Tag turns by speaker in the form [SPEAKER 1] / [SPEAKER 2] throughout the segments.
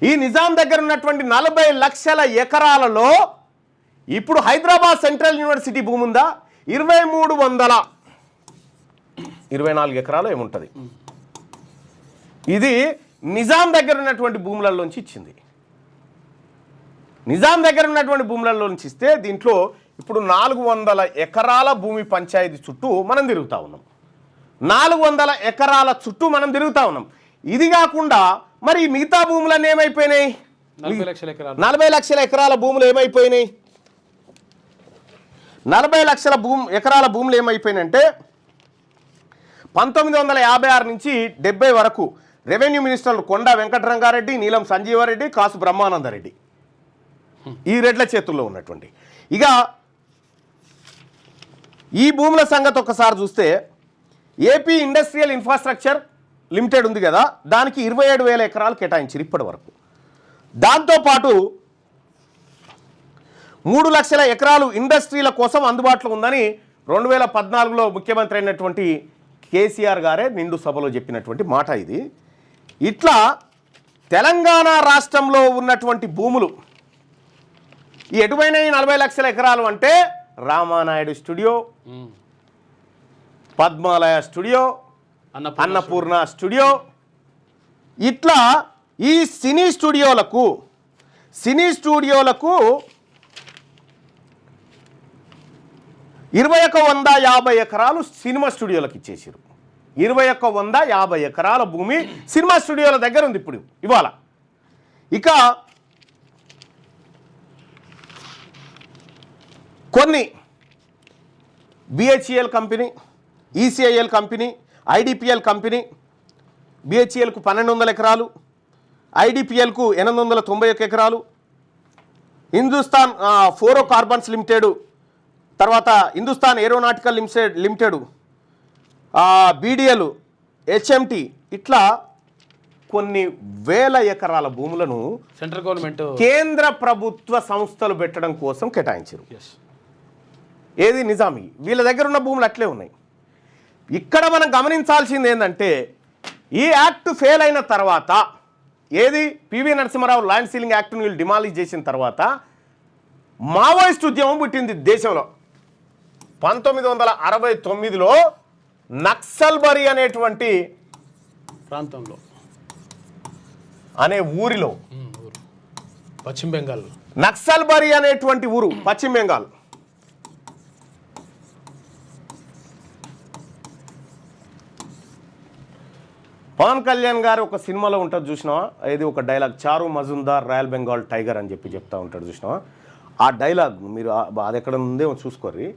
[SPEAKER 1] ఈ నిజాం దగ్గర ఉన్నటువంటి 40 లక్షల ఎకరాలలో ఇప్పుడు హైదరాబాద్ సెంట్రల్ యూనివర్సిటీ భూమి ఉందా 2324 ఎకరాలు ఏముంటుంది. ఇది నిజాం దగ్గర ఉన్నటువంటి భూములలోంచి ఇచ్చింది. నిజాం దగ్గర ఉన్నటువంటి భూములలోంచి ఇస్తే దీంట్లో ఇప్పుడు 400 ఎకరాల భూమి పంచాయతీ చుట్టూ మనం తిరుగుతూ ఉన్నాం. 400 ఎకరాల చుట్టూ మనం తిరుగుతూ ఉన్నాం. ఇది కాకుండా మరి మిగతా భూములన్నీ ఏమైపోయినాయి? 40 లక్షల ఎకరాల భూములు ఏమైపోయినాయి? 40 లక్షల ఎకరాల భూములు ఏమైపోయినాయంటే 1956 నుంచి 70 వరకు రెవెన్యూ మినిస్టర్లు కొండా వెంకటరంగారెడ్డి, నీలం సంజీవారెడ్డి, కాసు బ్రహ్మానందరెడ్డి ఈ రెడ్ల చేతుల్లో ఉన్నటువంటి. ఇక ఈ భూముల సంగతి ఒక్కసారి చూస్తే ఏపీ ఇండస్ట్రియల్ ఇన్ఫ్రాస్ట్రక్చర్ లిమిటెడ్ ఉంది కదా, దానికి 27,000 ఎకరాలు కేటాయించారు ఇప్పటి వరకు. దాంతోపాటు 3 లక్షల ఎకరాలు ఇండస్ట్రీల కోసం అందుబాటులో ఉందని 2014లో ముఖ్యమంత్రి అయినటువంటి కేసీఆర్ గారే నిండు సభలో చెప్పినటువంటి మాట ఇది. ఇట్లా తెలంగాణ రాష్ట్రంలో ఉన్నటువంటి భూములు ఎటువైనా 40 లక్షల ఎకరాలు అంటే Ramanaidu studio, Padmalaya studio, Annapurna studio, ఇట్లా ఈ సినీ స్టూడియోలకు 2150 ఎకరాలు సినిమా స్టూడియోలకు ఇచ్చేసారు. 2150 ఎకరాల భూమి సినిమా స్టూడియోల దగ్గర ఉంది ఇప్పుడు ఇవాళ. ఇక కొన్ని BHEL company, ECIL company, IDPL company, బిహెచ్ఈఎల్కు 1200 ఎకరాలు, ఐడిపిఎల్కు 891 ఎకరాలు, హిందుస్థాన్ ఫ్లోరో కార్బన్స్ లిమిటెడ్, తర్వాత Hindustan aeronautical limited, BDL, HMT, ఇట్లా కొన్ని వేల ఎకరాల భూములను
[SPEAKER 2] సెంట్రల్ గవర్నమెంట్
[SPEAKER 1] కేంద్ర ప్రభుత్వ సంస్థలు పెట్టడం కోసం కేటాయించారు. ఏది నిజామీ వీళ్ళ దగ్గర ఉన్న భూములు అట్లే ఉన్నాయి. ఇక్కడ మనం గమనించాల్సింది ఏంటంటే ఈ యాక్ట్ ఫెయిల్ అయిన తర్వాత, ఏది పివి నరసింహారావు ల్యాండ్ సీలింగ్ యాక్ట్ను వీళ్ళు డిమాలిష్ చేసిన తర్వాత మావోయిస్ట్ ఉద్యమం పుట్టింది దేశంలో. 1969లో నక్సల్బరీ అనేటువంటి
[SPEAKER 2] ప్రాంతంలో
[SPEAKER 1] అనే ఊరిలో,
[SPEAKER 2] పశ్చిమ బెంగాల్,
[SPEAKER 1] నక్సల్బరీ అనేటువంటి ఊరు పశ్చిమ బెంగాల్, పవన్ కళ్యాణ్ గారు ఒక సినిమాలో ఉంటుంది చూసినావా, ఇది ఒక డైలాగ్, చారు మజుందార్ రాయల్ బెంగాల్ టైగర్ అని చెప్తా ఉంటాడు చూసినావా, ఆ డైలాగ్ మీరు అది ఎక్కడ ఉందేమో చూసుకోర్రి.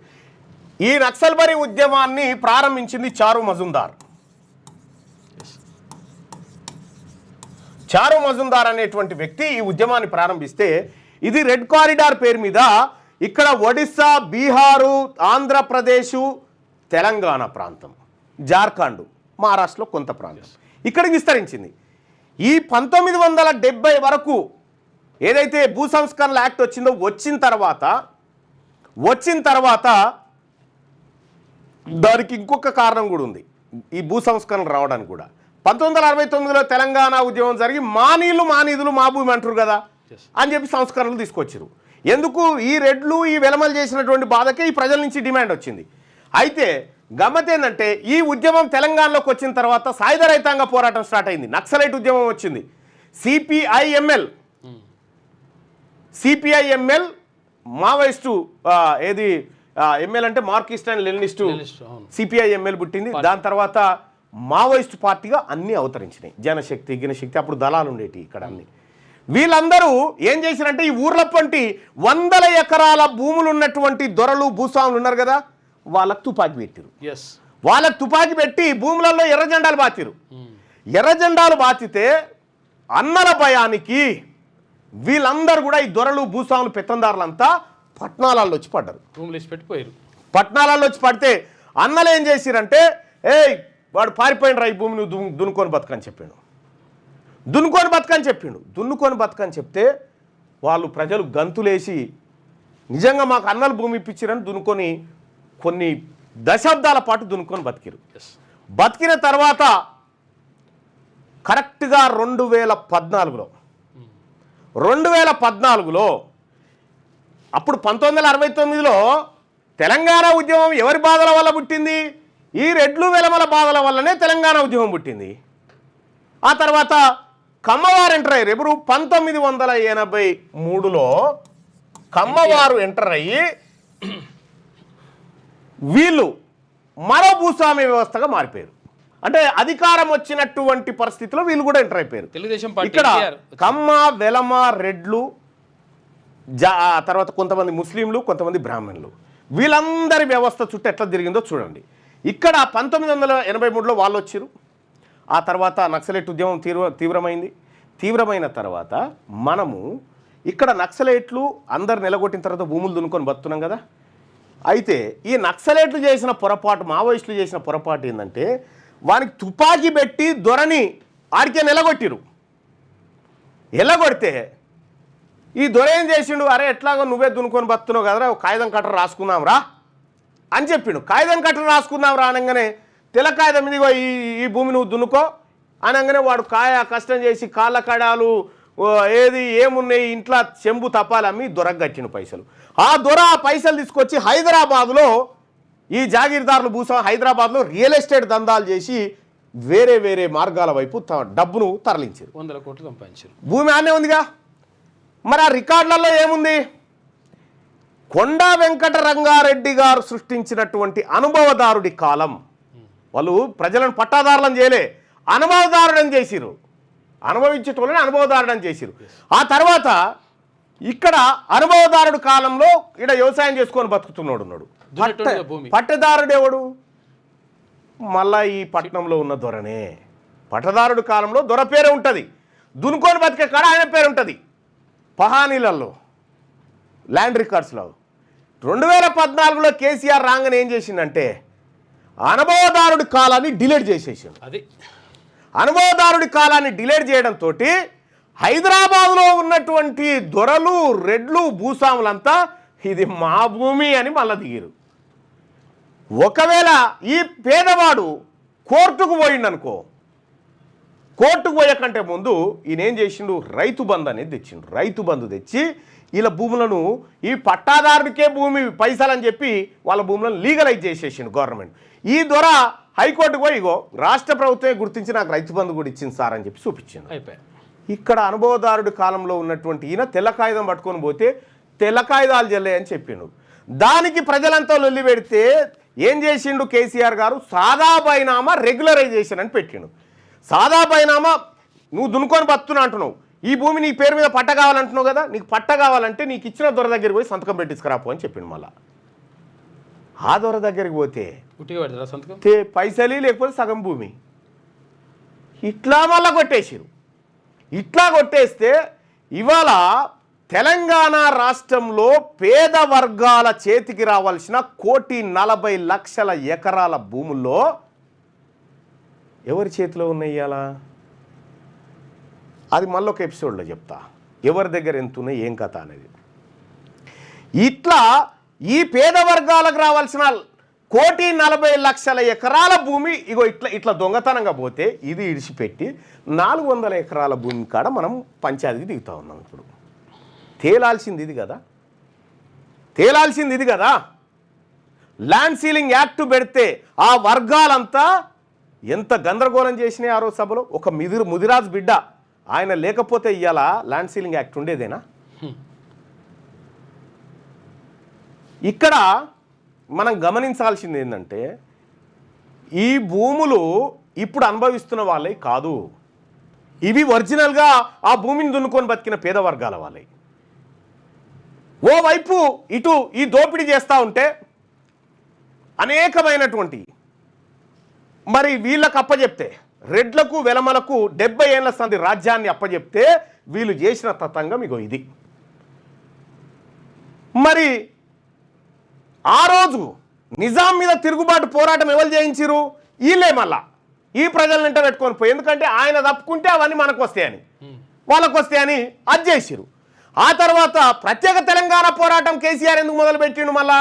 [SPEAKER 1] ఈ నక్సల్బరీ ఉద్యమాన్ని ప్రారంభించింది చారు మజుందార్. చారు మజుందార్ అనేటువంటి వ్యక్తి ఈ ఉద్యమాన్ని ప్రారంభిస్తే ఇది రెడ్ కారిడార్ పేరు మీద ఇక్కడ ఒడిస్సా, బీహారు, ఆంధ్రప్రదేశ్, తెలంగాణ ప్రాంతం, జార్ఖండ్, మహారాష్ట్రలో కొంత ప్రాంతం ఇక్కడికి విస్తరించింది. ఈ 1970 వరకు ఏదైతే భూ సంస్కరణల యాక్ట్ వచ్చిందో వచ్చిన తర్వాత దానికి ఇంకొక కారణం కూడా ఉంది. ఈ భూ సంస్కరణలు రావడానికి కూడా 1969లో తెలంగాణ ఉద్యమం జరిగి మా నీళ్లు మా నిధులు మా భూమి అంటారు కదా అని చెప్పి సంస్కరణలు తీసుకొచ్చారు. ఎందుకు? ఈ రెడ్లు ఈ వెలమలు చేసినటువంటి బాధకే ఈ ప్రజల నుంచి డిమాండ్ వచ్చింది. అయితే గమ్మత్ ఏంటంటే ఈ ఉద్యమం తెలంగాణలోకి వచ్చిన తర్వాత సాయుధ రైతాంగ పోరాటం స్టార్ట్ అయింది. నక్సలైట్ ఉద్యమం వచ్చింది. సిపిఐఎంఎల్ మావోయిస్టు, ఏది ఎంఎల్ అంటే మార్కిస్ట్ అండ్ లెనినిస్టు, సిపిఐఎంఎల్ పుట్టింది. దాని తర్వాత మావోయిస్టు పార్టీగా అన్నీ అవతరించినాయి. జనశక్తి, గినశక్తి, అప్పుడు దళాలు ఉండేవి ఇక్కడ అన్ని. వీళ్ళందరూ ఏం చేశారంటే ఈ ఊర్ల వంటి 100 ఎకరాల భూములు ఉన్నటువంటి దొరలు, భూస్వాములు ఉన్నారు కదా, వాళ్ళకు తుపాకీ పెట్టిరు. వాళ్ళకు తుపాకీ పెట్టి భూములలో ఎర్ర జెండాలు బాతిరు. ఎర్ర జెండాలు బాతితే అన్నల భయానికి వీళ్ళందరూ కూడా ఈ దొరలు, భూస్వాములు, పెత్తందారులంతా పట్టణాలలో వచ్చి పడ్డారు. పట్టణాలలో వచ్చి పడితే అన్నలు ఏం చేసిరంటే, వాడు పారిపోయిన రా, ఈ భూమిని దున్నుకొని బతకని చెప్పిండు. దున్నుకొని బతకని చెప్తే వాళ్ళు ప్రజలు గంతులేసి నిజంగా మాకు అన్నలు భూమి ఇప్పించారని దున్నుకొని కొన్ని దశాబ్దాల పాటు దున్నుకొని బతికిరు. బతికిన తర్వాత కరెక్ట్గా 2014లో 2014లో అప్పుడు 1969లో తెలంగాణ ఉద్యమం ఎవరి బాధల వల్ల పుట్టింది? ఈ రెడ్లు వెలమల బాధల వల్లనే తెలంగాణ ఉద్యమం పుట్టింది. ఆ తర్వాత కమ్మవారు ఎంటర్ అయ్యారు. ఎప్పుడు? 1983లో కమ్మవారు ఎంటర్ అయ్యి వీళ్ళు మరో భూస్వామ్య వ్యవస్థగా మారిపోయారు. అంటే అధికారం వచ్చినటువంటి పరిస్థితిలో వీళ్ళు కూడా ఎంటర్ అయిపోయారు.
[SPEAKER 2] తెలుగుదేశం పార్టీ
[SPEAKER 1] ఇక్కడ కమ్మ, వెలమ, రెడ్లు, తర్వాత కొంతమంది ముస్లింలు, కొంతమంది బ్రాహ్మణులు, వీళ్ళందరి వ్యవస్థ చుట్టూ ఎట్లా తిరిగిందో చూడండి. ఇక్కడ 1983లో వాళ్ళు వచ్చారు. ఆ తర్వాత నక్సలైట్ ఉద్యమం తీవ్రమైంది. తీవ్రమైన తర్వాత మనము ఇక్కడ నక్సలైట్లు అందరు నిలగొట్టిన తర్వాత భూములు దున్నుకొని బతున్నాం కదా. అయితే ఈ నక్సలైట్లు చేసిన పొరపాటు, మావోయిస్టులు చేసిన పొరపాటు ఏంటంటే వానికి తుపాకీ పెట్టి దొరని ఆడికే నిలగొట్టిరు. ఎల్లగొడితే ఈ దొర ఏం చేసిండు? అరే ఎట్లాగో నువ్వే దున్నుకొని బతున్నావు కదరా, కాగితం కట్టరు రాసుకుందాం రా అని చెప్పిండు. కాగితం కట్టరు రాసుకుందాం రా అనగానే తెల్ల కాగితం మీదిగో ఈ భూమి నువ్వు దున్నుకో అనగానే వాడు కష్టం చేసి కాళ్ళ కడాలు ఏమున్నాయి ఇంట్లో చెంబు తప్పాలి అమ్మి దొరకు కట్టిన పైసలు. ఆ దొర పైసలు తీసుకొచ్చి హైదరాబాద్లో ఈ జాగీర్దారులు హైదరాబాద్లో రియల్ ఎస్టేట్ దందాలు చేసి వేరే వేరే మార్గాల వైపు డబ్బును తరలించారు.
[SPEAKER 2] 100 కోట్లు సంపాదించారు.
[SPEAKER 1] భూమి ఆనే ఉందిగా. మరి ఆ రికార్డులలో ఏముంది? కొండా వెంకట రంగారెడ్డి గారు సృష్టించినటువంటి అనుభవదారుడి కాలం. వాళ్ళు ప్రజలను పట్టాదారులను చేయలే, అనుభవదారుడని చేసిరు. అనుభవించేటోళ్ళని అనుభవదారుడని చేసిరు. ఆ తర్వాత ఇక్కడ అనుభవదారుడు కాలంలో ఇక్కడ వ్యవసాయం చేసుకొని బతుకుతున్నాడు ఉన్నాడు. పట్టదారుడు ఎవడు? మళ్ళా ఈ పట్టణంలో ఉన్న దొరనే. పట్టదారుడు కాలంలో దొర పేరే ఉంటుంది, దున్నుకొని బతికే కాడ ఆయన పేరు ఉంటుంది. పహానీలలో ల్యాండ్ రికార్డ్స్లో 2014లో కేసీఆర్ రాగానే ఏం చేసిందంటే అనుభవదారుడి కాలాన్ని డిలీట్ చేసేసిండు.
[SPEAKER 2] అది
[SPEAKER 1] అనుభవదారుడి కాలాన్ని డిలీట్ చేయడంతో హైదరాబాద్లో ఉన్నటువంటి దొరలు, రెడ్లు, భూస్వాములంతా ఇది మా భూమి అని మళ్ళా దిగిరు. ఒకవేళ ఈ పేదవాడు కోర్టుకు పోయిండనుకో, కోర్టుకు పోయకంటే ముందు ఈయన ఏం చేసిండు? రైతు బంధు అనేది తెచ్చిండు. రైతు బంధు తెచ్చి వీళ్ళ భూములను ఈ పట్టాదారుడికే భూమి పైసలు అని చెప్పి వాళ్ళ భూములను లీగలైజ్ చేసేసిండు గవర్నమెంట్. ఈ దొర హైకోర్టుకు పోయి ఇగో రాష్ట్ర ప్రభుత్వమే గుర్తించి నాకు రైతు బంధు కూడా ఇచ్చింది సార్ అని చెప్పి చూపించింది.
[SPEAKER 2] అయిపోయి
[SPEAKER 1] ఇక్కడ అనుభవదారుడి కాలంలో ఉన్నటువంటి ఈయన తెల్ల కాగితం పట్టుకొని పోతే తెల్ల కాగితాలు జల్లే అని చెప్పిండు. దానికి ప్రజలంతా లొల్లి పెడితే ఏం చేసిండు కేసీఆర్ గారు? సాదా బైనామా రెగ్యులరైజేషన్ అని పెట్టిండు. సాదా బైనామా నువ్వు దున్నుకొని బతున్నా అంటున్నావు, ఈ భూమి నీ పేరు మీద పట్ట కావాలంటున్నావు కదా, నీకు పట్ట కావాలంటే నీకు ఇచ్చిన దొర దగ్గరికి పోయి సంతకం పెట్టించుకురాపో అని చెప్పిండు. మళ్ళా ఆ దొర దగ్గరికి పోతే పైసలు లేకపోతే సగం భూమి ఇట్లా మళ్ళా కొట్టేసిరు. ఇట్లా కొట్టేస్తే ఇవాళ తెలంగాణ రాష్ట్రంలో పేద వర్గాల చేతికి రావాల్సిన 1,40,00,000 ఎకరాల భూముల్లో ఎవరి చేతిలో ఉన్నాయి ఇవాళ? అది మళ్ళీ ఒక ఎపిసోడ్లో చెప్తా, ఎవరి దగ్గర ఎంత ఉన్నాయి ఏం కథ అనేది. ఇట్లా ఈ పేద వర్గాలకు రావాల్సిన 1,40,00,000 ఎకరాల భూమి ఇగో ఇట్లా దొంగతనంగా పోతే ఇది ఇడిచిపెట్టి 400 ఎకరాల భూమి కాడ మనం పంచాయతీకి దిగుతా ఉన్నాం. ఇప్పుడు తేలాల్సింది ఇది కదా. ల్యాండ్ సీలింగ్ యాక్ట్ పెడితే ఆ వర్గాలంతా ఎంత గందరగోళం చేసినాయి ఆ రోజు సభలో. ఒక ముదిరాజు బిడ్డ ఆయన లేకపోతే ఇవాళ ల్యాండ్ సీలింగ్ యాక్ట్ ఉండేదేనా? ఇక్కడ మనం గమనించాల్సింది ఏంటంటే ఈ భూములు ఇప్పుడు అనుభవిస్తున్న వాళ్ళే కాదు, ఇవి ఒరిజినల్గా ఆ భూమిని దున్నుకొని బతికిన పేద వర్గాల వాళ్ళే. ఓవైపు ఇటు ఈ దోపిడీ చేస్తూ ఉంటే అనేకమైనటువంటి మరి వీళ్ళకు అప్పచెప్తే రెడ్లకు వెలమలకు 70 ఏళ్ల సంది రాజ్యాన్ని అప్పచెప్తే వీళ్ళు చేసిన తతంగం ఇగో ఇది. మరి ఆ రోజు నిజాం మీద తిరుగుబాటు పోరాటం ఎవరు చేయించారు? వీళ్ళే మళ్ళా ఈ ప్రజలను ఇంట పెట్టుకొని పోయి, ఎందుకంటే ఆయన తప్పుకుంటే అవన్నీ మనకు వస్తాయని వాళ్ళకు వస్తాయని అది చేసిరు. ఆ తర్వాత ప్రత్యేక తెలంగాణ పోరాటం కేసీఆర్ ఎందుకు మొదలుపెట్టిండు? మళ్ళా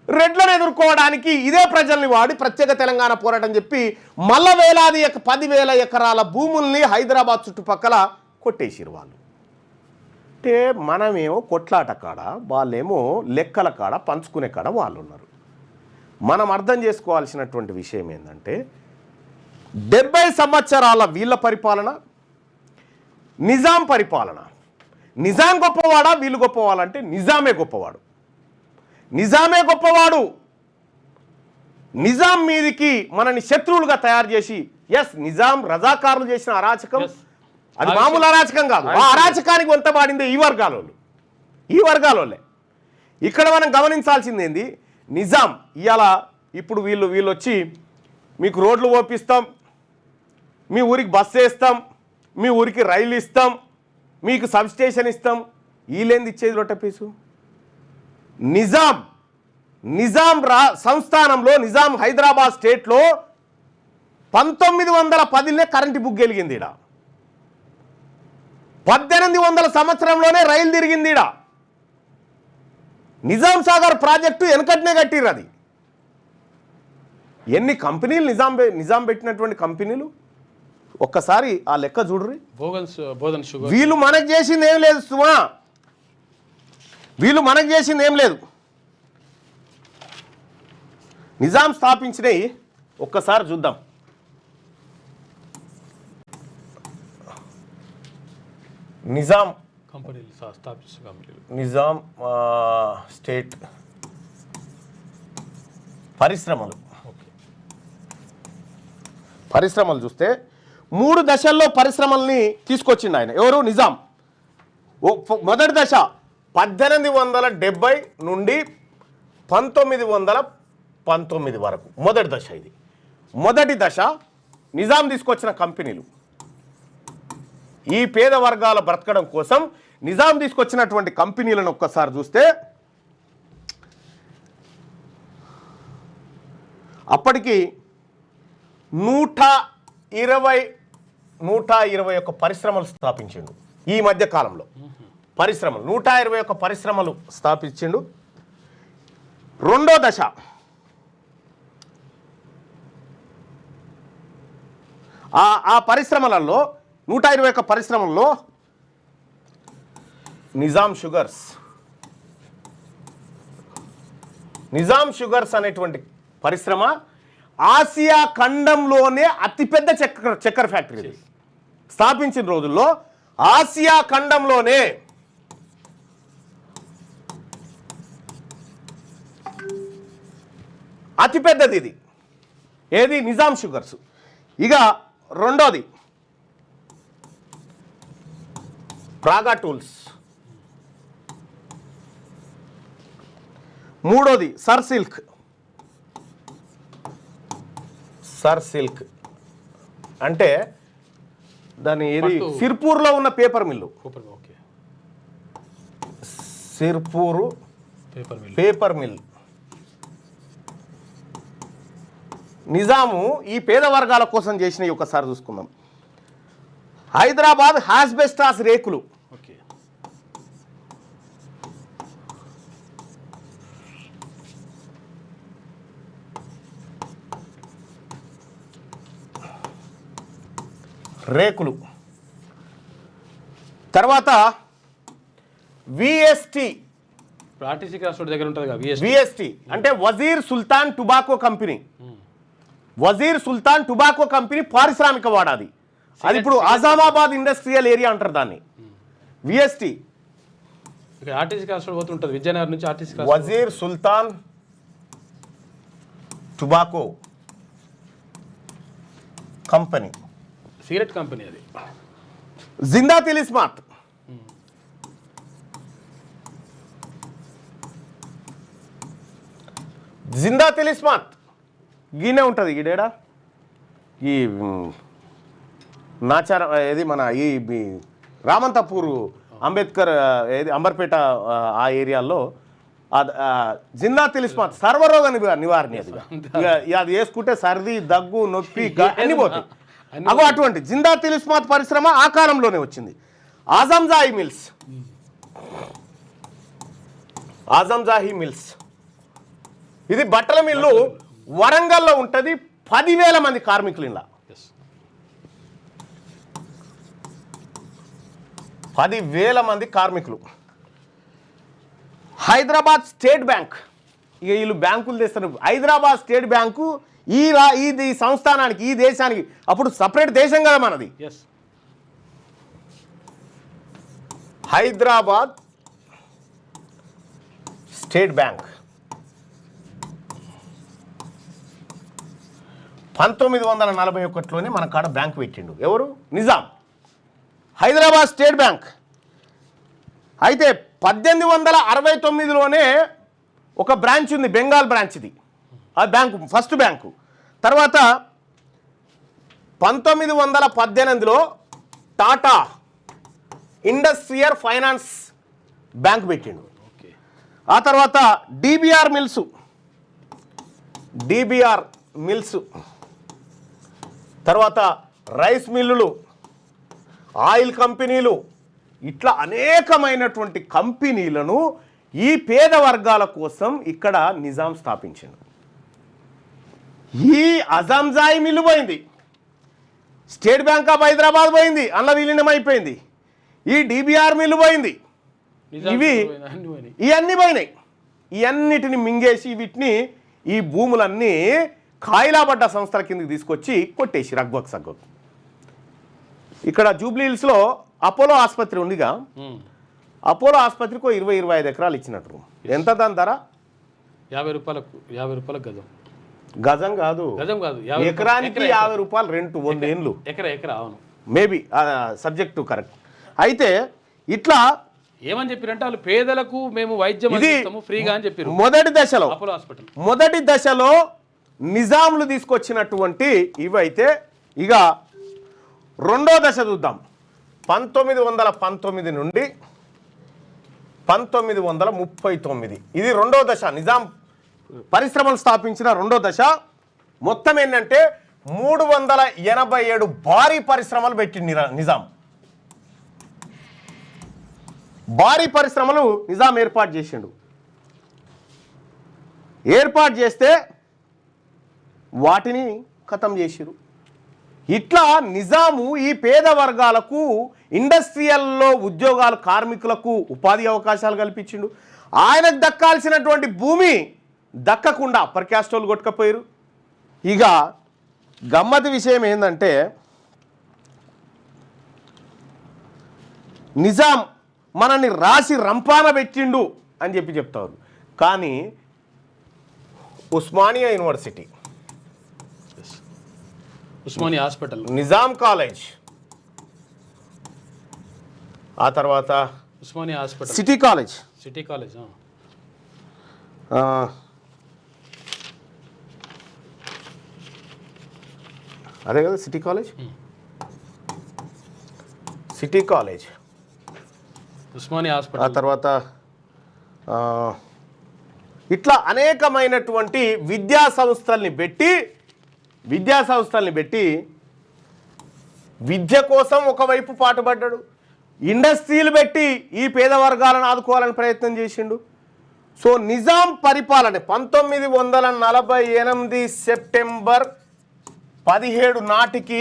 [SPEAKER 1] రెడ్లను ఎదుర్కోవడానికి ఇదే ప్రజల్ని వాడి ప్రత్యేక తెలంగాణ పోరాటం చెప్పి మళ్ళా 10,000 ఎకరాల భూముల్ని హైదరాబాద్ చుట్టుపక్కల కొట్టేసిరు వాళ్ళు. అంటే మనమేమో కొట్లాట కాడ, వాళ్ళేమో లెక్కల కాడ, పంచుకునే కాడ వాళ్ళు ఉన్నారు. మనం అర్థం చేసుకోవాల్సినటువంటి విషయం ఏంటంటే 70 సంవత్సరాల వీళ్ళ పరిపాలన, నిజాం పరిపాలన. నిజాం గొప్పవాడా వీళ్ళు గొప్పవాళ్ళంటే నిజామే గొప్పవాడు. నిజామే గొప్పవాడు. నిజాం మీదికి మనని శత్రువులుగా తయారు చేసి, నిజాం రజాకారులు చేసిన అరాచకం అది మామూలు అరాచకం కాదు. ఆ అరాచకానికి వంత పాడిందే ఈ వర్గాలోనే. ఇక్కడ మనం గమనించాల్సింది ఏంది, నిజాం ఇప్పుడు వీళ్ళు వచ్చి మీకు రోడ్లు ఓపిస్తాం, మీ ఊరికి బస్సు వేస్తాం, మీ ఊరికి రైలు ఇస్తాం, మీకు సబ్స్టేషన్ ఇస్తాం. వీళ్ళేంది ఇచ్చేది రొట్టెపీసు? నిజాం సంస్థానంలో, నిజాం హైదరాబాద్ స్టేట్లో 1910 కరెంటు బుక్ గెలిగింది. 1800 సంవత్సరంలోనే రైలు తిరిగింది. నిజాం సాగర్ ప్రాజెక్టు వెనకట్నే కట్టిర్రు. అది ఎన్ని కంపెనీలు నిజాం పెట్టినటువంటి కంపెనీలు ఒక్కసారి ఆ లెక్క చూడ్రి. వీళ్ళు మనకు చేసింది ఏం లేదు సుమా, వీళ్ళు మనకు చేసింది ఏం లేదు. నిజాం స్థాపించినవి ఒక్కసారి చూద్దాం. నిజాం
[SPEAKER 2] కంపెనీలు స్థాపించిన కంపెనీలు,
[SPEAKER 1] నిజాం స్టేట్ పరిశ్రమలు చూస్తే 3 దశల్లో పరిశ్రమల్ని తీసుకొచ్చిండు ఆయన. ఎవరు? నిజాం. మొదటి దశ 1870 నుండి 1919 వరకు మొదటి దశ. ఇది మొదటి దశ. నిజాం తీసుకొచ్చిన కంపెనీలు ఈ పేద వర్గాల బ్రతకడం కోసం నిజాం తీసుకొచ్చినటువంటి కంపెనీలను ఒక్కసారి చూస్తే అప్పటికి 121 పరిశ్రమలు స్థాపించిండు. ఈ మధ్య కాలంలో 121 పరిశ్రమలు స్థాపించిండు. రెండో దశ ఆ పరిశ్రమలలో 121 పరిశ్రమల్లో నిజాం షుగర్స్ అనేటువంటి పరిశ్రమ ఆసియా ఖండంలోనే అతిపెద్ద చక్కెర ఫ్యాక్టరీ. స్థాపించిన రోజుల్లో ఆసియా ఖండంలోనే అతిపెద్దది ఇది. ఏది? నిజాం షుగర్స్. ఇక రెండోది ప్రాగా టూల్స్. మూడోది సర్ సిల్క్ అంటే దాని ఏది? సిర్పూర్లో ఉన్న paper mill. Sirpur paper mill. Nizam ఈ పేద వర్గాల కోసం చేసినవి ఒకసారి చూసుకుందాం. హైదరాబాద్ హాస్బెస్టాస్ రేకులు. తర్వాత విఎస్టి.
[SPEAKER 2] ఆర్టీసీ క్రాస్ రోడ్ దగ్గర ఉంటుంది కదా
[SPEAKER 1] విఎస్టి అంటే Wazir Sultan tobacco company. Wazir Sultan tobacco company పారిశ్రామిక వాడాది. అది ఇప్పుడు ఆజామాబాద్ ఇండస్ట్రియల్ ఏరియా అంటారు దాన్ని. విఎస్టి
[SPEAKER 2] ఆర్టీసీ క్రాస్ రోడ్ పోతుంటుంది విజయనగరం నుంచి. RTC
[SPEAKER 1] Wazir Sultan tobacco company,
[SPEAKER 2] cigarette company. అది
[SPEAKER 1] జిందా తిలిస్మాత్. జిందా తిలిస్మాత్ గీనే ఉంటుంది. ఈడేడా ఈ నాచారం ఏది మన ఈ రామంతపూర్ అంబేద్కర్ ఏది అంబర్పేట ఆ ఏరియాలో జిందా తిలిస్మాత్ సర్వరోగ నివారణ. అది వేసుకుంటే సర్ది, దగ్గు, నొప్పి అన్ని పోతాయి. అటువంటి జిందా తిలిస్మాత్ పరిశ్రమ ఆ కాలంలోనే వచ్చింది. ఆజంజాహి మిల్స్. ఇది బట్టల మిల్లు వరంగల్లో ఉంటుంది. 10,000 మంది కార్మికులు. ఇలా 10,000 మంది కార్మికులు. హైదరాబాద్ స్టేట్ బ్యాంక్, ఇక వీళ్ళు బ్యాంకులు తెస్తారు. హైదరాబాద్ స్టేట్ బ్యాంకు ఈ సంస్థానానికి, ఈ దేశానికి, అప్పుడు సపరేట్ దేశం కదా మనది. హైదరాబాద్ స్టేట్ బ్యాంక్ 1941లోనే మన కాడ బ్యాంక్ పెట్టిండు. ఎవరు? నిజాం. Hyderabad state bank. అయితే 1869లోనే ఒక బ్రాంచ్ ఉంది, బెంగాల్ బ్రాంచ్ది. ఆ బ్యాంకు ఫస్ట్ బ్యాంకు. తర్వాత 1918లో టాటా ఇండస్ట్రియల్ ఫైనాన్స్ బ్యాంక్ పెట్టిండు. ఆ తర్వాత డిబిఆర్ మిల్స్, తర్వాత రైస్ మిల్లులు, ఆయిల్ కంపెనీలు, ఇట్లా అనేకమైనటువంటి కంపెనీలను ఈ పేద వర్గాల కోసం ఇక్కడ నిజాం స్థాపించాడు. ఈ అజంజాయి మిల్లు పోయింది, స్టేట్ బ్యాంక్ ఆఫ్ హైదరాబాద్ పోయింది, అందులో విలీనం అయిపోయింది. ఈ డిబిఆర్ మిల్లు పోయింది. ఇవన్నీ పోయినాయి. ఇవన్నిటిని మింగేసి వీటిని, ఈ భూములన్నీ ఖాయిలాబడ్డ సంస్థల కిందకి తీసుకొచ్చి కొట్టేసి రగ్బక్ సగ్గక్. ఇక్కడ జూబ్లీ హిల్స్లో అపోలో ఆసుపత్రి ఉందిగా, అపోలో ఆసుపత్రికి 20-25 ఎకరాలు ఇచ్చినట్టు. ఎంత దాని ధర?
[SPEAKER 2] 50 రూపాయలకు గజం.
[SPEAKER 1] గజం కాదు, ఎకరానికి 50 రూపాయలు రెంట్, 100 ఏళ్ళు.
[SPEAKER 2] ఎకరా అవును,
[SPEAKER 1] మేబీ సబ్జెక్టు కరెక్ట్. అయితే ఇట్లా
[SPEAKER 2] ఏమని చెప్పారంటే వాళ్ళు పేదలకు మేము వైద్యం అందిస్తాము ఫ్రీగా అని చెప్పారు.
[SPEAKER 1] మొదటి దశలో నిజాంలు తీసుకొచ్చినటువంటి ఇవైతే. ఇక రెండో దశ చూద్దాం. 1919 నుండి 1939, ఇది రెండో దశ. నిజాం పరిశ్రమలు స్థాపించిన రెండో దశ. మొత్తం ఏంటంటే 387 భారీ పరిశ్రమలు పెట్టింది నిజాం. భారీ పరిశ్రమలు నిజాం ఏర్పాటు చేసిండు. ఏర్పాటు చేస్తే వాటిని ఖతం చేసిరు. ఇట్లా నిజాము ఈ పేద వర్గాలకు ఇండస్ట్రియల్లో ఉద్యోగాలు, కార్మికులకు ఉపాధి అవకాశాలు కల్పించిండు. ఆయనకు దక్కాల్సినటువంటి భూమి దక్కకుండా అప్పర్ క్యాస్ట్ వాళ్ళు కొట్టుకపోయారు. ఇక గమ్మతి విషయం ఏంటంటే నిజాం మనల్ని రాసి రంపాన పెట్టిండు అని చెప్తారు. కానీ Osmania university,
[SPEAKER 2] Osmania hospital,
[SPEAKER 1] Nizam college, ఆ తర్వాత
[SPEAKER 2] ఉస్మానియా హాస్పిటల్,
[SPEAKER 1] సిటీ కాలేజ్ అదే కదా సిటీ కాలేజ్,
[SPEAKER 2] ఉస్మానియా హాస్పిటల్,
[SPEAKER 1] ఆ తర్వాత ఇట్లా అనేకమైనటువంటి విద్యా సంస్థల్ని పెట్టి విద్య కోసం ఒకవైపు పాటుపడ్డాడు. ఇండస్ట్రీలు పెట్టి ఈ పేద వర్గాలను ఆదుకోవాలని ప్రయత్నం చేసిండు. సో నిజాం పరిపాలన 1948 సెప్టెంబర్ 17 నాటికి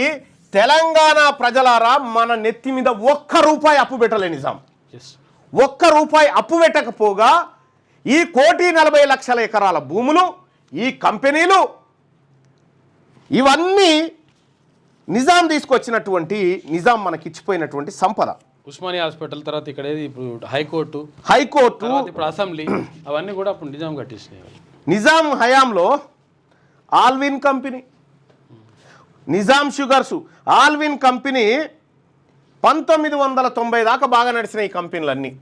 [SPEAKER 1] తెలంగాణ ప్రజలారా మన నెత్తి మీద ₹1 అప్పు పెట్టలే నిజాం. ₹1 అప్పు పెట్టకపోగా ఈ 1,40,00,000 ఎకరాల భూములు, ఈ కంపెనీలు, ఇవన్నీ నిజాం తీసుకొచ్చినటువంటి, నిజాం మనకిచ్చిపోయినటువంటి సంపద.
[SPEAKER 2] ఉస్మానియా హాస్పిటల్ తర్వాత ఇక్కడ ఇప్పుడు హైకోర్టు, ఇప్పుడు అసెంబ్లీ, అవన్నీ కూడా అప్పుడు నిజాం కట్టించినాయి.
[SPEAKER 1] నిజాం హయాంలో Allwyn company, Nizam sugars, Allwyn company 1990 దాకా బాగా నడిచిన ఈ కంపెనీలన్నీ.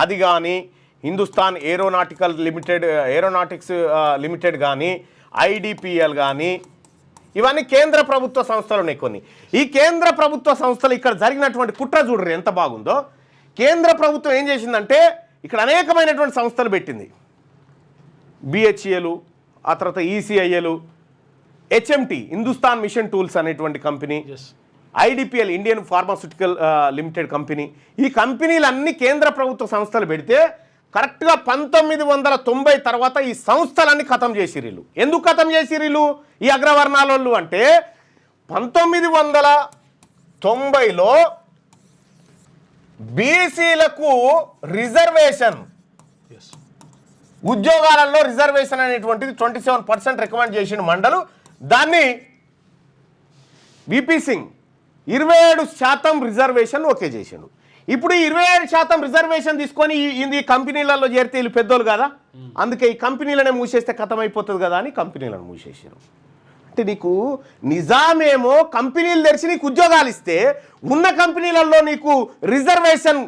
[SPEAKER 1] అది కానీ హిందుస్థాన్ ఏరోనాటిక్స్ లిమిటెడ్ కానీ, IDPL కానీ, ఇవన్నీ కేంద్ర ప్రభుత్వ సంస్థలు ఉన్నాయి కొన్ని. ఈ కేంద్ర ప్రభుత్వ సంస్థలు ఇక్కడ జరిగినటువంటి కుట్ర చూడరు ఎంత బాగుందో. కేంద్ర ప్రభుత్వం ఏం చేసిందంటే ఇక్కడ అనేకమైనటువంటి సంస్థలు పెట్టింది. BHEL, ఆ తర్వాత ECIL, HMT Hindustan machine tools అనేటువంటి company, IDPL Indian pharmaceutical limited company. ఈ కంపెనీలన్నీ కేంద్ర ప్రభుత్వ సంస్థలు పెడితే కరెక్ట్గా 1990 తర్వాత ఈ సంస్థలన్నీ ఖతం చేసిర్రు. ఎందుకు ఖతం చేసిర్రు ఈ అగ్రవర్ణాలోళ్ళు అంటే 1990లో బీసీలకు రిజర్వేషన్,
[SPEAKER 2] ఎస్
[SPEAKER 1] ఉద్యోగాలలో రిజర్వేషన్ అనేటువంటిది 27% రికమెండ్ చేసిన మండలు. దాన్ని విపి సింగ్ 27% రిజర్వేషన్ ఓకే చేసిండు. ఇప్పుడు 27% రిజర్వేషన్ తీసుకొని ఈ కంపెనీలలో చేరితే వీళ్ళు పెద్దోళ్ళు కదా, అందుకే ఈ కంపెనీలనే మూసేస్తే కథం అయిపోతుంది కదా అని కంపెనీలను మూసేసారు. అంటే నీకు నిజామేమో కంపెనీలు తెరిచి నీకు ఉద్యోగాలు ఇస్తే ఉన్న కంపెనీలలో నీకు రిజర్వేషన్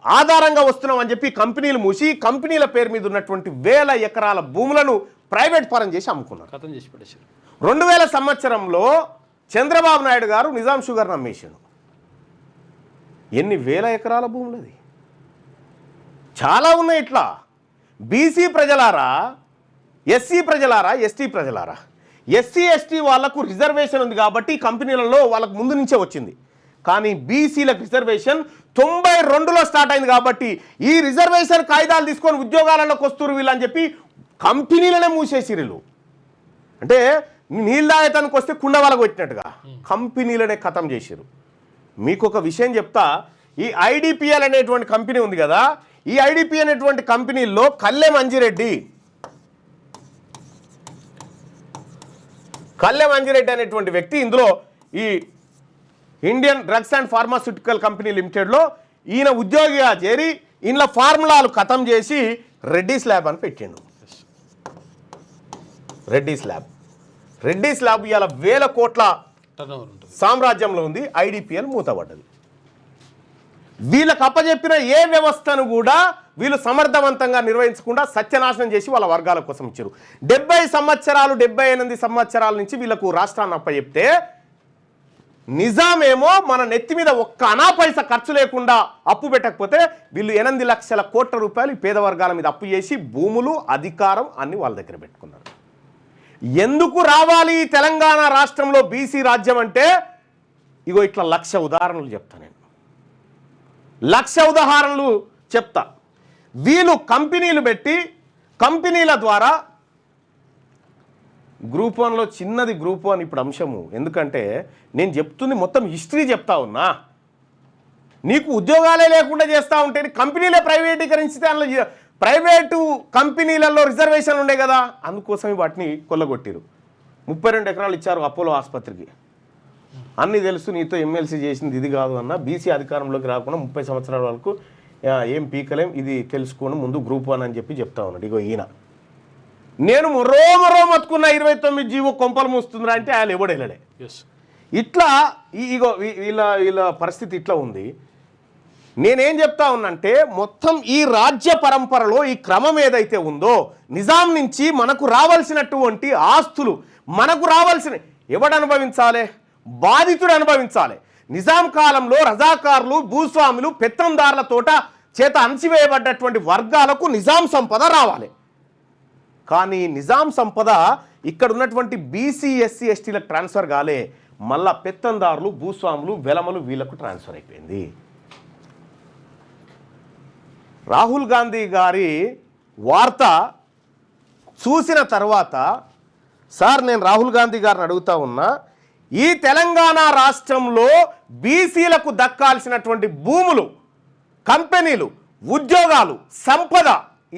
[SPEAKER 1] ఆధారంగా వస్తున్నాం అని చెప్పి కంపెనీలు మూసి కంపెనీల పేరు మీద ఉన్నటువంటి 1000 ఎకరాల భూములను ప్రైవేట్ పరం చేసి అమ్ముకున్నారు.
[SPEAKER 2] కథం చేసి పడేసారు.
[SPEAKER 1] 2000 సంవత్సరంలో చంద్రబాబు నాయుడు గారు నిజాం షుగర్ అమ్మేసాడు. ఎన్ని 1000 ఎకరాల భూములది, చాలా ఉన్నాయి. ఇట్లా బీసీ ప్రజలారా, ఎస్సీ ప్రజలారా, ఎస్టీ ప్రజలారా, ఎస్సీ ఎస్టీ వాళ్లకు రిజర్వేషన్ ఉంది కాబట్టి కంపెనీలలో వాళ్ళకు ముందు నుంచే వచ్చింది. కానీ బీసీలకు రిజర్వేషన్ 92లో స్టార్ట్ అయింది కాబట్టి ఈ రిజర్వేషన్ కాయిదాలు తీసుకొని ఉద్యోగాలలోకి వస్తున్నారు వీళ్ళని చెప్పి కంపెనీలనే మూసేసిరు. అంటే నీళ్ళు తాగటానికి వస్తే కుండ వాళ్ళకు పెట్టినట్టుగా కంపెనీలనే ఖతం చేసిరు. మీకు ఒక విషయం చెప్తా, ఈ ఐడిపిఎల్ అనేటువంటి కంపెనీ ఉంది కదా, ఈ ఐడిపి అనేటువంటి కంపెనీల్లో కల్లెం అంజిరెడ్డి అనేటువంటి వ్యక్తి ఇందులో ఈ Indian drugs and pharmaceutical company లిమిటెడ్లో ఈయన ఉద్యోగిగా చేరి ఇంట్లో ఫార్ములాలు ఖతం చేసి రెడ్డీస్ ల్యాబ్ అని పెట్టిండు. రెడ్డీస్ ల్యాబ్ ఇవాళ 1000 కోట్ల సామ్రాజ్యంలో ఉంది. ఐడిపిఎల్ మూతపడ్డది. వీళ్ళకి అప్పచెప్పిన ఏ వ్యవస్థను కూడా వీళ్ళు సమర్థవంతంగా నిర్వహించకుండా సత్యనాశనం చేసి వాళ్ళ వర్గాల కోసం ఇచ్చారు. 78 సంవత్సరాల నుంచి వీళ్ళకు రాష్ట్రాన్ని అప్పచెప్తే నిజామేమో మన నెత్తి మీద ఒక్క అనా పైసా ఖర్చు లేకుండా అప్పు పెట్టకపోతే వీళ్ళు 8 లక్షల కోట్ల రూపాయలు పేద వర్గాల మీద అప్పు చేసి భూములు, అధికారం అన్ని వాళ్ళ దగ్గర పెట్టుకున్నారు. ఎందుకు రావాలి తెలంగాణ రాష్ట్రంలో బీసీ రాజ్యం అంటే ఇగో ఇట్లా 1,00,000 ఉదాహరణలు చెప్తా. నేను 1,00,000 ఉదాహరణలు చెప్తా. వీళ్ళు కంపెనీలు పెట్టి కంపెనీల ద్వారా గ్రూప్ 1లో చిన్నది గ్రూప్ 1 ఇప్పుడు అంశము. ఎందుకంటే నేను చెప్తుంది మొత్తం హిస్టరీ చెప్తా ఉన్నా. నీకు ఉద్యోగాలే లేకుండా చేస్తూ ఉంటే కంపెనీలే ప్రైవేటీకరించితే అందులో ప్రైవేటు కంపెనీలలో రిజర్వేషన్లు ఉండే కదా, అందుకోసమే వాటిని కొల్లగొట్టిరు. 32 ఎకరాలు ఇచ్చారు అపోలో ఆసుపత్రికి. అన్నీ తెలుసు, నీతో ఎమ్మెల్సీ చేసింది ఇది కాదు అన్న, బీసీ అధికారంలోకి రాకుండా 30 సంవత్సరాల వరకు ఏం పీకలేం, ఇది తెలుసుకోండి ముందు గ్రూప్ 1 అని చెప్పి చెప్తా ఉన్నాడు. ఇగో ఈయన నేను మరో మతుకున్న 29 జీవో కొంపలు మూస్తుందిరా అంటే ఆయన ఎవడు వెళ్ళలే. ఇట్లా ఇగో వీళ్ళ పరిస్థితి ఇట్లా ఉంది. నేనేం చెప్తా ఉన్నంటే మొత్తం ఈ రాజ్య పరంపరలో ఈ క్రమం ఏదైతే ఉందో నిజాం నుంచి మనకు రావాల్సినటువంటి ఆస్తులు మనకు రావాల్సిన ఎవడు అనుభవించాలి? బాధితుడు అనుభవించాలి. నిజాం కాలంలో రజాకారులు, భూస్వాములు, పెత్తందారుల తోట చేత అణచివేయబడ్డటువంటి వర్గాలకు నిజాం సంపద రావాలి. కానీ నిజాం సంపద ఇక్కడ ఉన్నటువంటి బీసీ, ఎస్సీ, ఎస్టీలకు ట్రాన్స్ఫర్ కాలే, మళ్ళా పెత్తందారులు, భూస్వాములు, వెలమలు వీళ్ళకు ట్రాన్స్ఫర్ అయిపోయింది. రాహుల్ గాంధీ గారి వార్త చూసిన తర్వాత సార్ నేను రాహుల్ గాంధీ గారిని అడుగుతా ఉన్నా, ఈ తెలంగాణ రాష్ట్రంలో బీసీలకు దక్కాల్సినటువంటి భూములు, కంపెనీలు, ఉద్యోగాలు, సంపద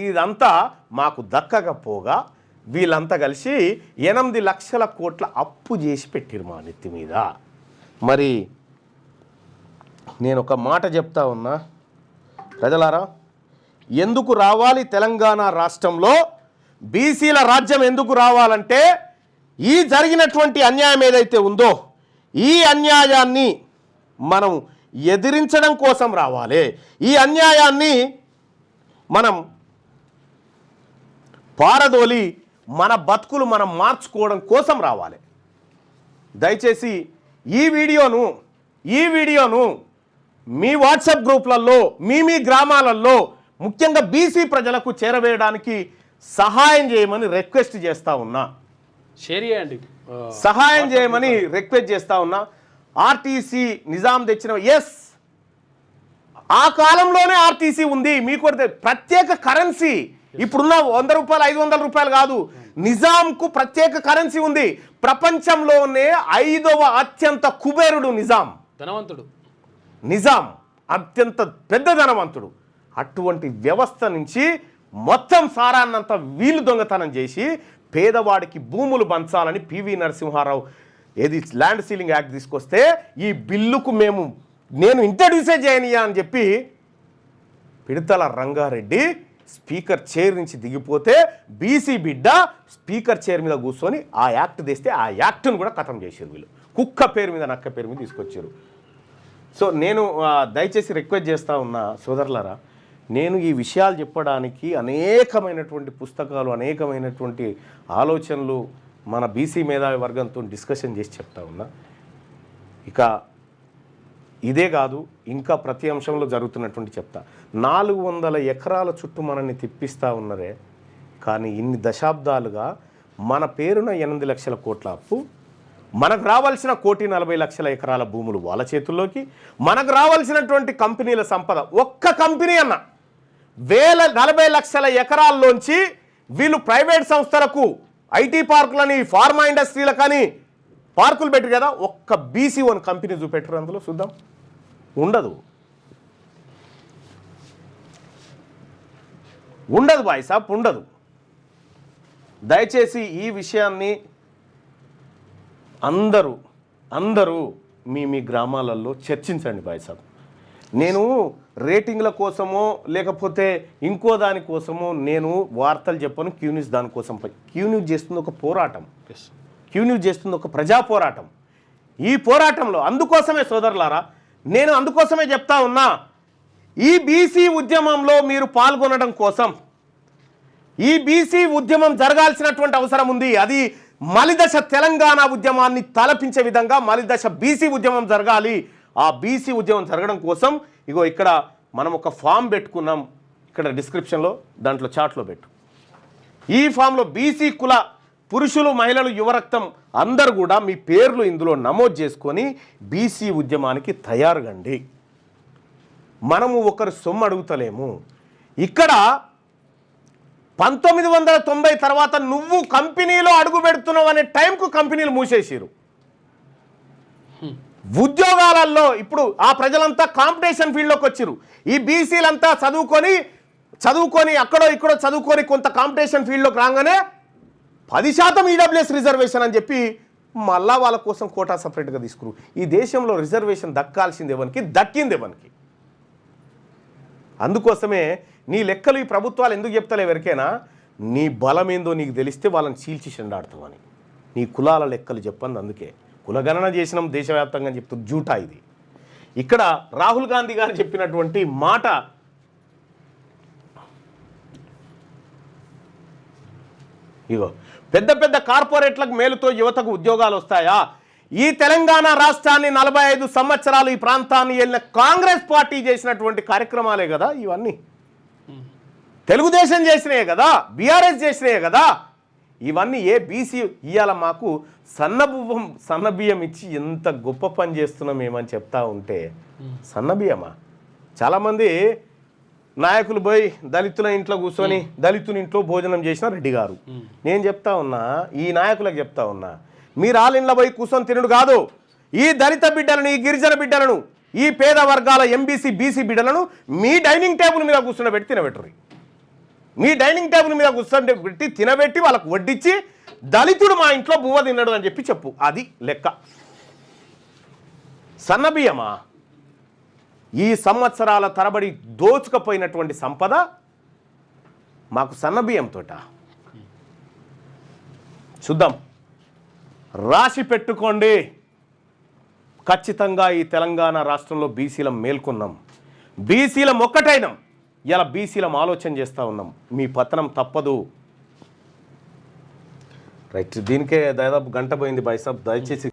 [SPEAKER 1] ఇదంతా మాకు దక్కకపోగా వీళ్ళంతా కలిసి 8 లక్షల కోట్ల అప్పు చేసి పెట్టిరు మా నెత్తి మీద. మరి నేను ఒక మాట చెప్తా ఉన్నా, ప్రజలారా, ఎందుకు రావాలి తెలంగాణ రాష్ట్రంలో బీసీల రాజ్యం? ఎందుకు రావాలంటే ఈ జరిగినటువంటి అన్యాయం ఏదైతే ఉందో ఈ అన్యాయాన్ని మనం ఎదిరించడం కోసం రావాలి. ఈ అన్యాయాన్ని మనం పారదోలి మన బతుకులు మనం మార్చుకోవడం కోసం రావాలి. దయచేసి ఈ వీడియోను మీ వాట్సాప్ గ్రూప్లలో మీ గ్రామాలలో ముఖ్యంగా బీసీ ప్రజలకు చేరవేయడానికి సహాయం చేయమని రిక్వెస్ట్ చేస్తూ ఉన్నా.
[SPEAKER 2] షేర్ చేయండి,
[SPEAKER 1] సహాయం చేయమని రిక్వెస్ట్ చేస్తూ ఉన్నా. ఆర్టీసీ నిజాం తెచ్చిన ఆ కాలంలోనే ఆర్టీసీ ఉంది. మీకు ప్రత్యేక కరెన్సీ ఇప్పుడున్న 100 రూపాయలు 500 రూపాయలు కాదు, నిజాంకు ప్రత్యేక కరెన్సీ ఉంది. ప్రపంచంలోనే 5వ అత్యంత కుబేరుడు నిజాం,
[SPEAKER 2] ధనవంతుడు.
[SPEAKER 1] నిజాం అత్యంత పెద్ద ధనవంతుడు. అటువంటి వ్యవస్థ నుంచి మొత్తం సారాన్నంతా వీళ్ళు దొంగతనం చేసి పేదవాడికి భూములు పంచాలని పివి నరసింహారావు ఏది ల్యాండ్ సీలింగ్ యాక్ట్ తీసుకొస్తే ఈ బిల్లుకు నేను ఇంట్రడ్యూసే చేయనియా అని చెప్పి పిడతల రంగారెడ్డి స్పీకర్ చైర్ నుంచి దిగిపోతే బీసీ బిడ్డ స్పీకర్ చైర్ మీద కూర్చొని ఆ యాక్ట్ తెస్తే ఆ యాక్ట్ను కూడా ఖతం చేశారు వీళ్ళు. కుక్క పేరు మీద నక్క పేరు మీద తీసుకొచ్చారు. సో నేను దయచేసి రిక్వెస్ట్ చేస్తూ ఉన్నా సోదరులారా, నేను ఈ విషయాలు చెప్పడానికి అనేకమైనటువంటి పుస్తకాలు, అనేకమైనటువంటి ఆలోచనలు మన బీసీ మేధావి వర్గంతో డిస్కషన్ చేసి చెప్తా ఉన్నా. ఇక ఇదే కాదు, ఇంకా ప్రతి అంశంలో జరుగుతున్నటువంటి చెప్తా. 400 ఎకరాల చుట్టూ మనల్ని తిప్పిస్తూ ఉన్నరే, కానీ ఇన్ని దశాబ్దాలుగా మన పేరున 8 లక్షల కోట్ల అప్పు, మనకు రావాల్సిన 1,40,00,000 ఎకరాల భూములు వాళ్ళ చేతుల్లోకి, మనకు రావాల్సినటువంటి కంపెనీల సంపద ఒక్క కంపెనీ అన్న 40 లక్షల ఎకరాల్లోంచి వీళ్ళు ప్రైవేట్ సంస్థలకు ఐటీ పార్కులని, ఫార్మా ఇండస్ట్రీలకని పార్కులు పెట్టరు కదా, ఒక్క బీసీ వన్ కంపెనీ చూపెట్టరు అందులో చూద్దాం. ఉండదు బాయ్ సాబ్, ఉండదు. దయచేసి ఈ విషయాన్ని అందరూ మీ గ్రామాలలో చర్చించండి బాయ్ సాబ్. నేను రేటింగ్ల కోసమో లేకపోతే ఇంకో దానికోసమో నేను వార్తలు చెప్పను. క్యూ న్యూస్ దానికోసం క్యూ న్యూస్ చేస్తుంది ఒక పోరాటం, క్యూ న్యూస్ చేస్తుంది ఒక ప్రజా పోరాటం. ఈ పోరాటంలో అందుకోసమే సోదరులారా, నేను అందుకోసమే చెప్తా ఉన్నా, ఈ బీసీ ఉద్యమంలో మీరు పాల్గొనడం కోసం, ఈ బీసీ ఉద్యమం జరగాల్సినటువంటి అవసరం ఉంది. అది మలిదశ తెలంగాణ ఉద్యమాన్ని తలపించే విధంగా మలిదశ బీసీ ఉద్యమం జరగాలి. ఆ బీసీ ఉద్యమం జరగడం కోసం ఇగో ఇక్కడ మనం ఒక ఫామ్ పెట్టుకున్నాం, ఇక్కడ డిస్క్రిప్షన్లో దాంట్లో చాట్లో పెట్టు. ఈ ఫామ్లో బీసీ కుల పురుషులు, మహిళలు, యువరక్తం అందరూ కూడా మీ పేర్లు ఇందులో నమోదు చేసుకొని బీసీ ఉద్యమానికి తయారుగండి. మనము ఒకరు సొమ్ము అడుగుతలేము. ఇక్కడ 1990 తర్వాత నువ్వు కంపెనీలో అడుగు పెడుతున్నావు అనే టైంకు కంపెనీలు మూసేసారు. ఉద్యోగాలలో ఇప్పుడు ఆ ప్రజలంతా కాంపిటీషన్ ఫీల్డ్లోకి వచ్చారు. ఈ బీసీలంతా చదువుకొని అక్కడో ఇక్కడో చదువుకొని కొంత కాంపిటీషన్ ఫీల్డ్లోకి రాగానే 10% ఈడబ్ల్యూఎస్ రిజర్వేషన్ అని చెప్పి మళ్ళా వాళ్ళ కోసం కోటా సపరేట్గా తీసుకురు. ఈ దేశంలో రిజర్వేషన్ దక్కాల్సింది ఎవరికి, దక్కింది ఎవరికి? అందుకోసమే నీ లెక్కలు ఈ ప్రభుత్వాలు ఎందుకు చెప్తలే ఎవరికైనా, నీ బలం ఏందో నీకు తెలిస్తే వాళ్ళని చీల్చి చెండాడుతామని. నీ కులాల లెక్కలు చెప్పండి. అందుకే కులగణన చేసినాం దేశవ్యాప్తంగా అని చెప్తూ జూటా ఇది. ఇక్కడ రాహుల్ గాంధీ గారు చెప్పినటువంటి మాట, ఇగో పెద్ద పెద్ద కార్పొరేట్లకు మేలుతో యువతకు ఉద్యోగాలు వస్తాయా? ఈ తెలంగాణ రాష్ట్రాన్ని 45 సంవత్సరాలు ఈ ప్రాంతాన్ని వెళ్ళిన కాంగ్రెస్ పార్టీ చేసినటువంటి కార్యక్రమాలే కదా ఇవన్నీ. తెలుగుదేశం చేసినాయే కదా, బీఆర్ఎస్ చేసినాయే కదా ఇవన్నీ. ఏ బీసీ ఇవాళ మాకు సన్నబియ్యం ఇచ్చి ఎంత గొప్ప పని చేస్తున్నాం ఏమని చెప్తా ఉంటే, సన్నబియ్యమా? చాలామంది నాయకులు పోయి దళితుల ఇంట్లో కూర్చొని దళితుని ఇంట్లో భోజనం చేసిన రెడ్డి గారు. నేను చెప్తా ఉన్నా, ఈ నాయకులకు చెప్తా ఉన్నా, మీరు ఆలింట్లో పోయి కూర్చొని తినడు కాదు, ఈ దళిత బిడ్డలను, ఈ గిరిజన బిడ్డలను, ఈ పేద వర్గాల ఎంబీసీ బీసీ బిడ్డలను మీ డైనింగ్ టేబుల్ మీద కూర్చుని తినబెట్టరు. మీ డైనింగ్ టేబుల్ మీద కూర్చొని పెట్టి తినబెట్టి వాళ్ళకు వడ్డించి దళితుడు మా ఇంట్లో బువ్వ తిన్నాడు అని చెప్పి చెప్పు. అది లెక్క. సన్నబియ్యమా? ఈ సంవత్సరాల తరబడి దోచుకపోయినటువంటి సంపద మాకు సన్నబియ్యంతోట. చూద్దాం, రాసి పెట్టుకోండి. ఖచ్చితంగా ఈ తెలంగాణ రాష్ట్రంలో బీసీలం మేల్కొన్నాం, బీసీలం ఒక్కటైనాం. ఇలా బీసీలం ఆలోచన చేస్తూ ఉన్నాం. మీ పతనం తప్పదు. రైట్, దీనికే దాదాపు గంట పోయింది బాయ్ సాబ్. దయచేసి